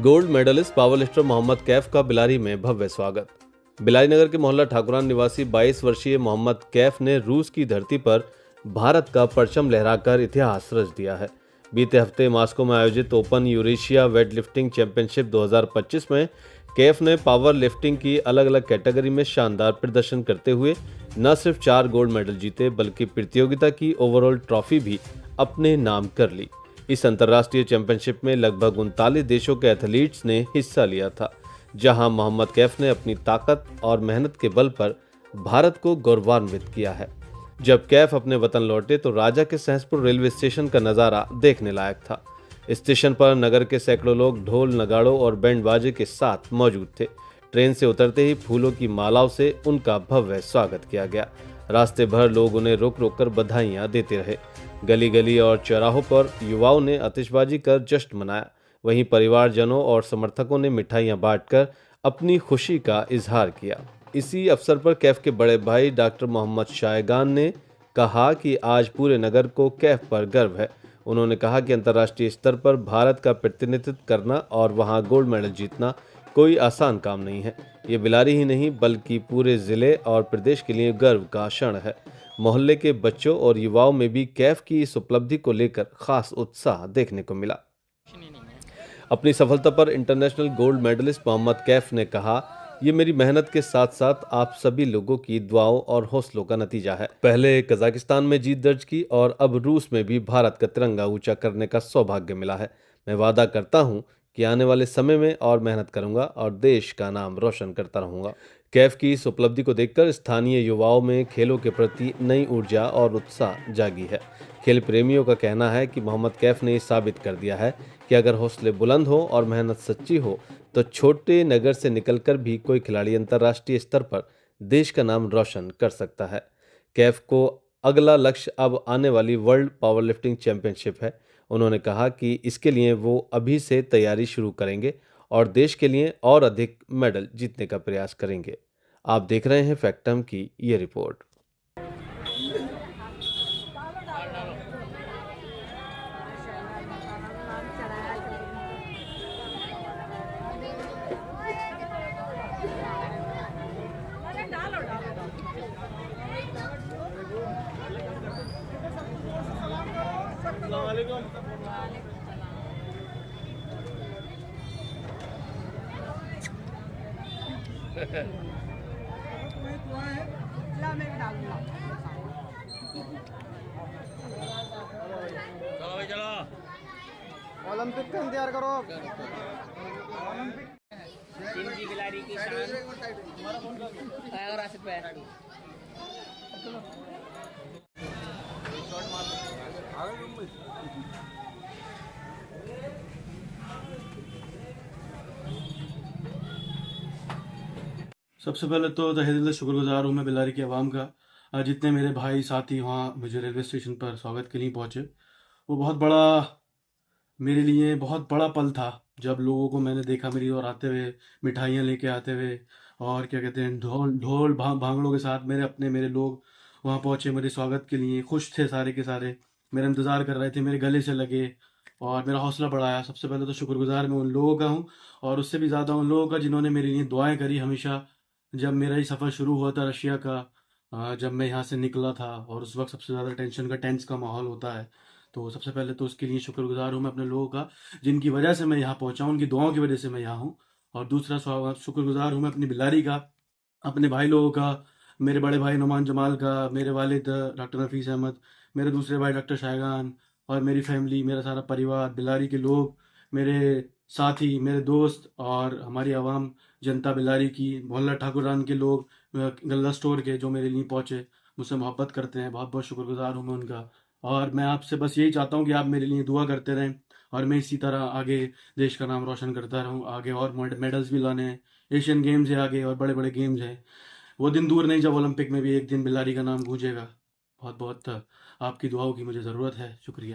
Gold medalist powerlifter Mohammad Kaif का बिलारी में भव्य स्वागत। बिलारी नगर के मोहल्ला ठाकुरान निवासी 22 वर्षीय मोहम्मद कैफ ने रूस की धरती पर भारत का परचम लहराकर इतिहास रच दिया है। बीते हफ्ते मॉस्को में आयोजित open Eurasia weight lifting championship 2025 में कैफ ने पावर लिफ्टिंग की अलग अलग कैटेगरी में शानदार प्रदर्शन करते हुए न सिर्फ 4 गोल्ड मेडल जीते बल्कि प्रतियोगिता की ओवरऑल ट्रॉफी भी अपने नाम कर ली। इस अंतर्राष्ट्रीय चैंपियनशिप में लगभग 39 देशों के एथलीट्स ने हिस्सा लिया था, जहां मोहम्मद कैफ ने अपनी ताकत और मेहनत के बल पर भारत को गौरवान्वित किया है। जब कैफ अपने वतन लौटे तो राजा के सहसपुर रेलवे स्टेशन का नज़ारा देखने लायक था। स्टेशन पर नगर के सैकड़ों लोग ढोल नगाड़ों और बैंड बाजे के साथ मौजूद थे। ट्रेन से उतरते ही फूलों की मालाओं से उनका भव्य स्वागत किया गया। रास्ते भर लोग उन्हें रोक रोक कर बधाइयां देते रहे। गली गली और चौराहों पर युवाओं ने आतिशबाजी कर जश्न मनाया। वहीं परिवारजनों और समर्थकों ने मिठाइयां बांटकर अपनी खुशी का इजहार किया। इसी अवसर पर कैफ के बड़े भाई डॉक्टर मोहम्मद शायगान ने कहा कि आज पूरे नगर को कैफ पर गर्व है। उन्होंने कहा कि अंतर्राष्ट्रीय स्तर पर भारत का प्रतिनिधित्व करना और वहां गोल्ड मेडल जीतना कोई आसान काम नहीं है। ये बिलारी ही नहीं बल्कि पूरे जिले और प्रदेश के लिए गर्व का क्षण है। मोहल्ले के बच्चों और युवाओं में भी कैफ की इस उपलब्धि को लेकर खास उत्साह देखने को मिला। अपनी सफलता पर international gold medalist Mohammad Kaif ने कहा, ये मेरी मेहनत के साथ साथ आप सभी लोगों की दुआओं और हौसलों का नतीजा है। पहले कजाकिस्तान में जीत दर्ज की और अब रूस में भी भारत का तिरंगा ऊंचा करने का सौभाग्य मिला है। मैं वादा करता हूं कि आने वाले समय में और मेहनत करूंगा और देश का नाम रोशन करता रहूंगा। कैफ की इस उपलब्धि को देखकर स्थानीय युवाओं में खेलों के प्रति नई ऊर्जा और उत्साह जागी है। खेल प्रेमियों का कहना है कि मोहम्मद कैफ ने साबित कर दिया है कि अगर हौसले बुलंद हो और मेहनत सच्ची हो तो छोटे नगर से निकलकर भी कोई खिलाड़ी अंतर्राष्ट्रीय स्तर पर देश का नाम रोशन कर सकता है। कैफ को अगला लक्ष्य अब आने वाली वर्ल्ड पावरलिफ्टिंग चैंपियनशिप है। उन्होंने कहा कि इसके लिए वो अभी से तैयारी शुरू करेंगे और देश के लिए और अधिक मेडल जीतने का प्रयास करेंगे। आप देख रहे हैं फैक्टम की ये रिपोर्ट। चलो भाई चलो। ओलंपिक का इंतजार करो। टीम की बिलारी की शान अगर आसिफ पे सबसे पहले तो तहे दिल से शुक्रगुजार हूँ मैं बिलारी की आवाम का। जितने मेरे भाई साथी वहाँ मुझे रेलवे स्टेशन पर स्वागत के लिए पहुँचे, वो मेरे लिए बहुत बड़ा पल था जब लोगों को मैंने देखा मेरी ओर आते हुए, मिठाइयाँ लेके आते हुए और क्या कहते हैं ढोल ढोल भांगड़ों के साथ मेरे लोग वहाँ पहुँचे मेरे स्वागत के लिए। खुश थे सारे के सारे, मेरा इंतज़ार कर रहे थे, मेरे गले से लगे और मेरा हौसला बढ़ाया। सबसे पहले तो शुक्रगुजार मैं उन लोगों का हूँ और उससे भी ज़्यादा उन लोगों का जिन्होंने मेरे लिए दुआएं करी हमेशा। जब मेरा ये सफ़र शुरू हुआ था रशिया का, जब मैं यहाँ से निकला था और उस वक्त सबसे ज़्यादा टेंस का माहौल होता है, तो सबसे पहले तो उसके लिए शुक्रगुजार हूँ मैं अपने लोगों का जिनकी वजह से मैं यहाँ पहुँचा हूँ, उनकी दुआओं की वजह से मैं यहाँ हूँ। और दूसरा शुक्रगुजार हूँ मैं अपनी बिलारी का, अपने भाई लोगों का, मेरे बड़े भाई नुमान जमाल का, मेरे वालिद डॉक्टर नफीस अहमद, मेरे दूसरे भाई डॉक्टर शायगान और मेरी फैमिली, मेरा सारा परिवार, बिलारी के लोग, मेरे साथी, मेरे दोस्त और हमारी आवाम, जनता बिलारी की, मोहल्ला ठाकुरान के लोग, गल्ला स्टोर के जो मेरे लिए पहुँचे, मुझसे मोहब्बत करते हैं, बहुत बहुत शुक्रगुजार हूँ मैं उनका। और मैं आपसे बस यही चाहता हूँ कि आप मेरे लिए दुआ करते रहें और मैं इसी तरह आगे देश का नाम रोशन करता रहूँ। आगे और मेडल्स भी लाने हैं, एशियन गेम्स है आगे और बड़े बड़े गेम्स हैं। वो दिन दूर नहीं जब ओलंपिक में भी एक दिन बिलारी का नाम गूंजेगा। बहुत बहुत आपकी दुआओं की मुझे ज़रूरत है। शुक्रिया।